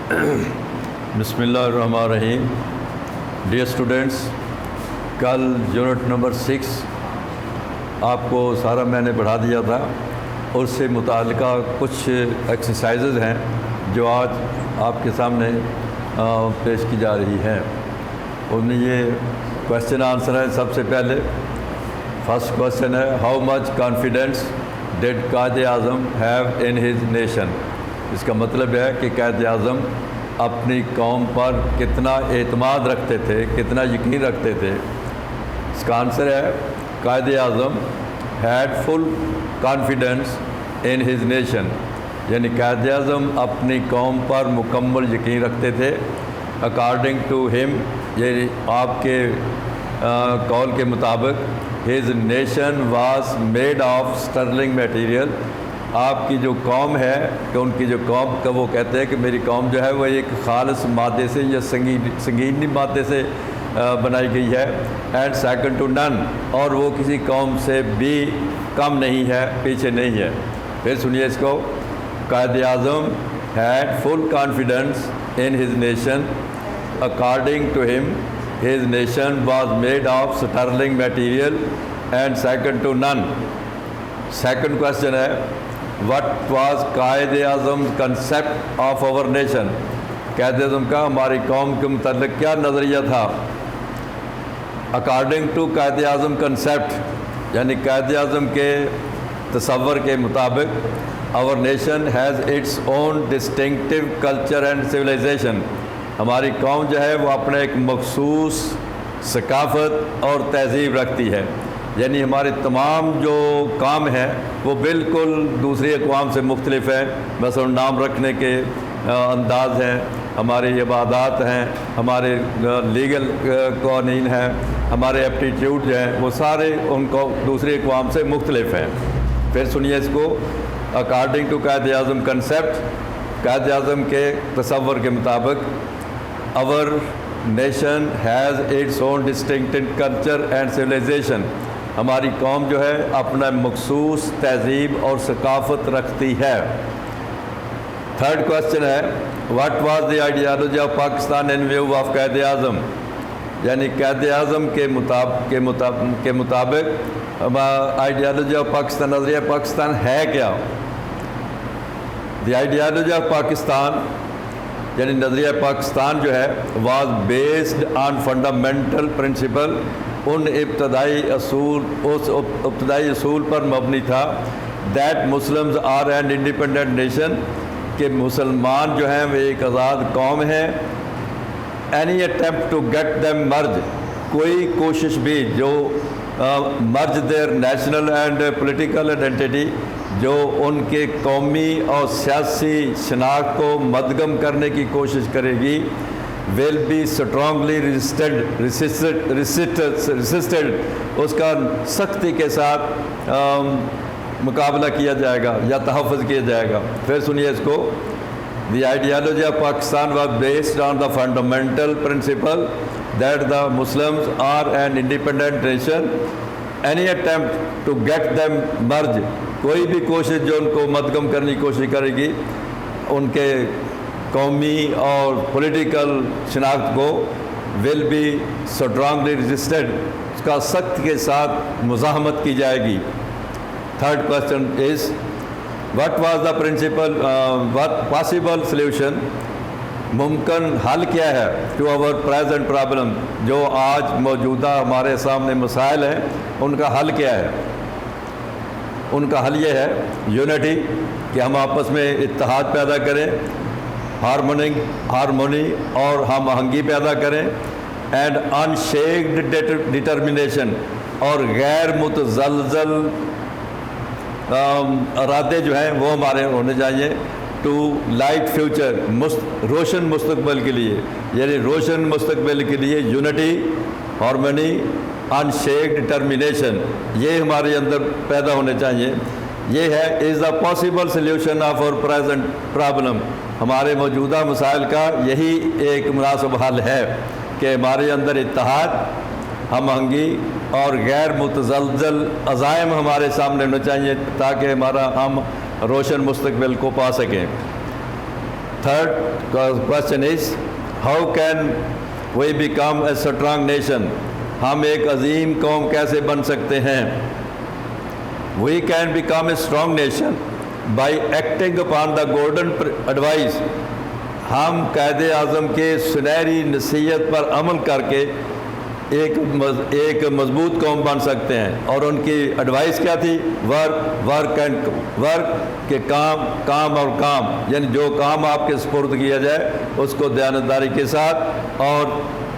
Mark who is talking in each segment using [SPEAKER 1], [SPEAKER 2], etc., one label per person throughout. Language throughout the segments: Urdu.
[SPEAKER 1] بسم اللہ الرحمن الرحیم. ڈیئر اسٹوڈنٹس، کل یونٹ نمبر 6 آپ کو سارا میں نے پڑھا دیا تھا. اس سے متعلقہ کچھ ایکسرسائزز ہیں جو آج آپ کے سامنے پیش کی جا رہی ہیں. ان میں یہ کویشچن آنسر ہے. سب سے پہلے فرسٹ کویشچن ہے، how much confidence dead Quaid Azam have in his nation. اس کا مطلب ہے کہ قائد اعظم اپنی قوم پر کتنا اعتماد رکھتے تھے، کتنا یقین رکھتے تھے. اس کا آنسر ہے Quaid Azam had full confidence in his nation, یعنی قائد اعظم اپنی قوم پر مکمل یقین رکھتے تھے. اکارڈنگ ٹو ہم، یعنی آپ کے قول کے مطابق، his nation was made of sterling material. آپ کی جو قوم ہے کہ ان کی جو قوم کا وہ کہتے ہیں کہ میری قوم جو ہے وہ ایک خالص مادے سے یا سنگینی مادے سے بنائی گئی ہے. اینڈ سیکنڈ ٹو نن، اور وہ کسی قوم سے بھی کم نہیں ہے، پیچھے نہیں ہے. پھر سنیے اس کو. Quaid Azam had full confidence in his nation. According to him his nation was made of sterling material and second to none. Second question ہے، what was Quaid Azam concept of our nation. Quaid Azam کا ہماری قوم کے متعلق کیا نظریہ تھا؟ According to Quaid Azam concept, یعنی قائد اعظم کے تصور کے مطابق، our nation has its own distinctive culture and civilisation. ہماری قوم جو ہے وہ اپنا ایک مخصوص ثقافت اور تہذیب رکھتی ہے. یعنی ہمارے تمام جو کام ہیں وہ بالکل دوسری اقوام سے مختلف ہیں. مثلا نام رکھنے کے انداز ہیں، ہماری عبادات ہیں، ہمارے لیگل قوانین ہیں، ہمارے ایپٹیٹیوڈ ہیں، وہ سارے ان کو دوسری اقوام سے مختلف ہیں. پھر سنیے اس کو. According to Quaid Azam concept, Quaid Azam کے تصور کے مطابق، our nation has its own distinctive culture and civilisation. ہماری قوم جو ہے اپنا مخصوص تہذیب اور ثقافت رکھتی ہے. تھرڈ کویشچن ہے، what was the ideology of Pakistan in view of Quaid Azam. یعنی قائد اعظم کے مطابق آئیڈیالوجی آف پاکستان، نظریہ پاکستان ہے کیا؟ دی آئیڈیالوجی آف پاکستان، یعنی نظریہ پاکستان جو ہے، was based on fundamental principle. ان ابتدائی اصول پر مبنی تھا. That Muslims are an independent nation, کہ مسلمان جو ہیں وہ ایک آزاد قوم ہے. Any attempt to get them merge, کوئی کوشش بھی جو merge their national and political identity, جو ان کے قومی اور سیاسی شناخت کو مدغم کرنے کی کوشش کرے گی، will be strongly resisted، اس کا سختی کے ساتھ مقابلہ کیا جائے گا یا تحفظ کیا جائے گا. پھر سنیے اس کو. The ideology of Pakistan was based on the fundamental principle that the Muslims are an independent nation. Any attempt to get them merge, کوئی بھی کوشش جو ان کو مدغم کرنے کی کوشش کرے گی، ان کے قومی اور پولیٹیکل شناخت کو، ول بی اسٹرانگلی رجسٹرڈ، اس کا سخت کے ساتھ مزاحمت کی جائے گی. Third question is, what was the principal possible solution. ممکن حل کیا ہے ٹو آور پریزنٹ پرابلم، جو آج موجودہ ہمارے سامنے مسائل ہیں ان کا حل کیا ہے؟ ان کا حل یہ ہے یونٹی، کہ ہم آپس میں اتحاد پیدا کریں، ہارمونی اور ہم آہنگی پیدا کریں. اینڈ ان شیکڈ ڈٹرمنیشن، اور غیر متزلزل ارادے جو ہیں وہ ہمارے ہونے چاہیے. ٹو لائٹ فیوچر، روشن مستقبل کے لیے، یعنی روشن مستقبل کے لیے یونٹی، ہارمونی، ان شیکڈ ڈٹرمنیشن، یہ ہمارے اندر پیدا ہونے چاہیے. یہ ہے از دا پاسبل سلیوشن آف اور پریزنٹ پرابلم. ہمارے موجودہ مسائل کا یہی ایک مناسب حل ہے کہ ہمارے اندر اتحاد، ہم آہنگی اور غیر متزلزل عزائم ہمارے سامنے ہونے چاہیے، تاکہ ہم روشن مستقبل کو پا سکیں. Third question is, how can we become a strong nation? ہم ایک عظیم قوم کیسے بن سکتے ہیں؟ We can become a strong nation by acting upon the golden advice. ہم قائد اعظم کے سنہری نصیحت پر عمل کر کے ایک مضبوط قوم بن سکتے ہیں. اور ان کی ایڈوائس کیا تھی؟ ورک کہ کام اور کام، یعنی جو کام آپ کے سپرد کیا جائے اس کو دیانتداری کے ساتھ اور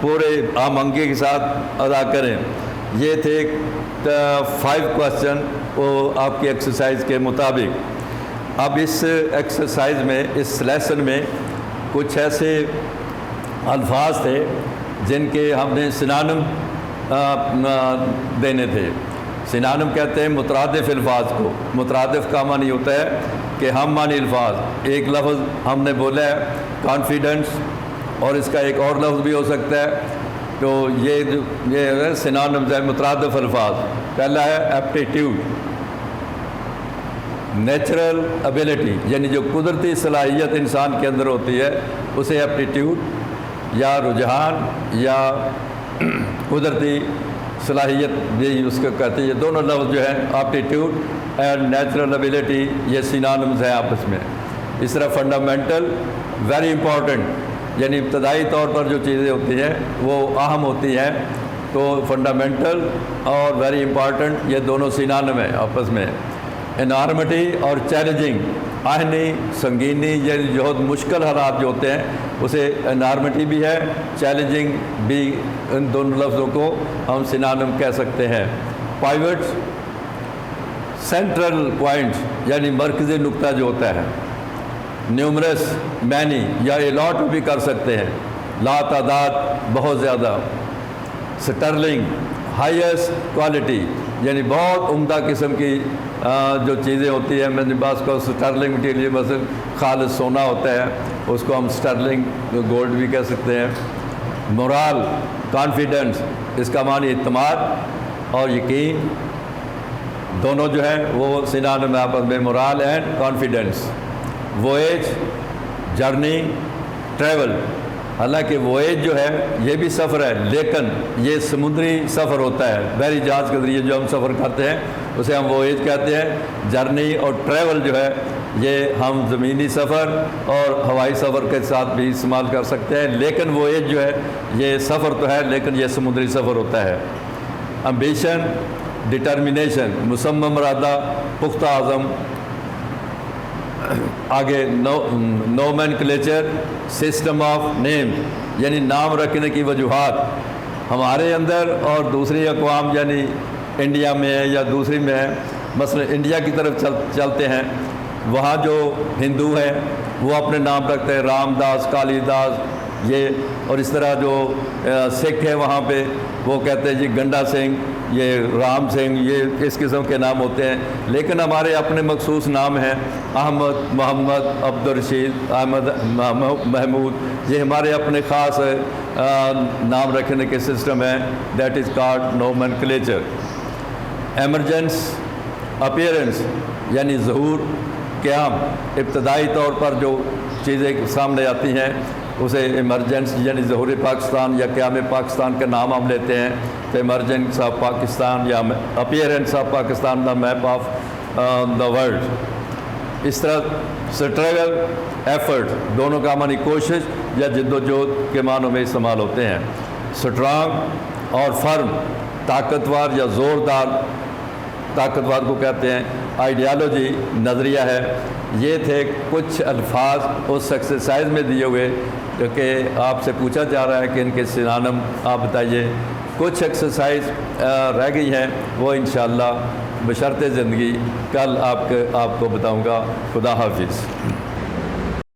[SPEAKER 1] پورے آہنگی کے ساتھ ادا کریں. یہ تھے 5 کوسچن وہ آپ کی ایکسرسائز کے مطابق. اب اس ایکسرسائز میں، اس لیسن میں کچھ ایسے الفاظ تھے جن کے ہم نے سنانم دینے تھے. سنانم کہتے ہیں مترادف الفاظ کو. مترادف کا معنی ہوتا ہے کہ ہم معنی الفاظ. ایک لفظ ہم نے بولا ہے کانفیڈنس، اور اس کا ایک اور لفظ بھی ہو سکتا ہے. تو یہ سنانم ہے مترادف الفاظ. پہلا ہے ایپٹیٹیوڈ، نیچرل ابیلٹی، یعنی جو قدرتی صلاحیت انسان کے اندر ہوتی ہے اسے ایپٹیٹیوڈ یا رجحان یا قدرتی صلاحیت بھی اس کو کہتے ہیں. یہ دونوں لفظ جو ہیں ایپٹیٹیوڈ اینڈ نیچرل ابیلٹی، یہ سینانمز ہیں آپس میں. اس طرح فنڈامنٹل، ویری امپورٹنٹ، یعنی ابتدائی طور پر جو چیزیں ہوتی ہیں وہ اہم ہوتی ہیں. تو فنڈامنٹل اور ویری امپورٹنٹ یہ دونوں سینانم ہیں آپس میں. انارمٹی اور چیلنجنگ، آہنی، سنگینی، یعنی بہت مشکل حالات جو ہوتے ہیں اسے انارمٹی بھی ہے، چیلنجنگ بھی. ان دونوں لفظوں کو ہم سینانم کہہ سکتے ہیں. پائیوٹ، سینٹرل پوائنٹ، یعنی مرکزی نقطہ جو ہوتا ہے. نیومرس، مینی یا الاٹ بھی کر سکتے ہیں، لا تعداد، بہت زیادہ. سٹرلنگ، ہائیسٹ کوالٹی، یعنی بہت عمدہ قسم کی جو چیزیں ہوتی ہیں. میں نے بعض کو سٹرلنگ مٹیریل مثلا خالص سونا ہوتا ہے اس کو ہم سٹرلنگ گولڈ بھی کہہ سکتے ہیں. مورال، کانفیڈنس، اس کا معنی اعتماد اور یقین، دونوں جو ہیں وہ سینانم میں آپس میں، morale and confidence. Voyage, journey, travel. حالانکہ وویج جو ہے یہ بھی سفر ہے، لیکن یہ سمندری سفر ہوتا ہے، بحری جہاز کے ذریعے جو ہم سفر کرتے ہیں اسے ہم وویج کہتے ہیں. جرنی اور ٹریول جو ہے یہ ہم زمینی سفر اور ہوائی سفر کے ساتھ بھی استعمال کر سکتے ہیں. لیکن وویج جو ہے یہ سفر تو ہے لیکن یہ سمندری سفر ہوتا ہے. امبیشن، ڈٹرمنیشن، مصمم ارادہ، پختہ عزم. آگے نومینکلیچر، سسٹم آف نیم، یعنی نام رکھنے کی وجوہات. ہمارے اندر اور دوسری اقوام یعنی انڈیا میں ہے یا دوسری میں ہے، مثلا انڈیا کی طرف چلتے ہیں، وہاں جو ہندو ہیں وہ اپنے نام رکھتے ہیں، رام داس، کالی داس یہ. اور اس طرح جو سکھ ہیں وہاں پہ وہ کہتے ہیں جی گنڈا سنگھ، یہ رام سنگھ، یہ اس قسم کے نام ہوتے ہیں. لیکن ہمارے اپنے مخصوص نام ہیں، احمد، محمد، عبدالرشید، احمد، محمود. یہ ہمارے اپنے خاص نام رکھنے کے سسٹم ہیں. That is called nomenclature. Emergence, appearance, یعنی ظہور، قیام. ابتدائی طور پر جو چیزیں سامنے آتی ہیں اسے ایمرجنس، یعنی ظہور پاکستان یا قیام پاکستان کا نام ہم لیتے ہیں. تو ایمرجنس آف پاکستان یا appearance of Pakistan, the map of the world. اس طرح سٹرگل، ایفرٹ، دونوں کا معنی کوشش یا جد و جہد کے معنوں میں استعمال ہوتے ہیں. سٹرانگ اور فرم، طاقتور یا زوردار، طاقتور کو کہتے ہیں. آئیڈیالوجی، نظریہ ہے. یہ تھے کچھ الفاظ اس ایکسرسائز میں دیے ہوئے کہ آپ سے پوچھا جا رہا ہے کہ ان کے سینانم آپ بتائیے. کچھ ایکسرسائز رہ گئی ہیں وہ انشاءاللہ بشرط زندگی کل آپ کو بتاؤں گا. خدا حافظ.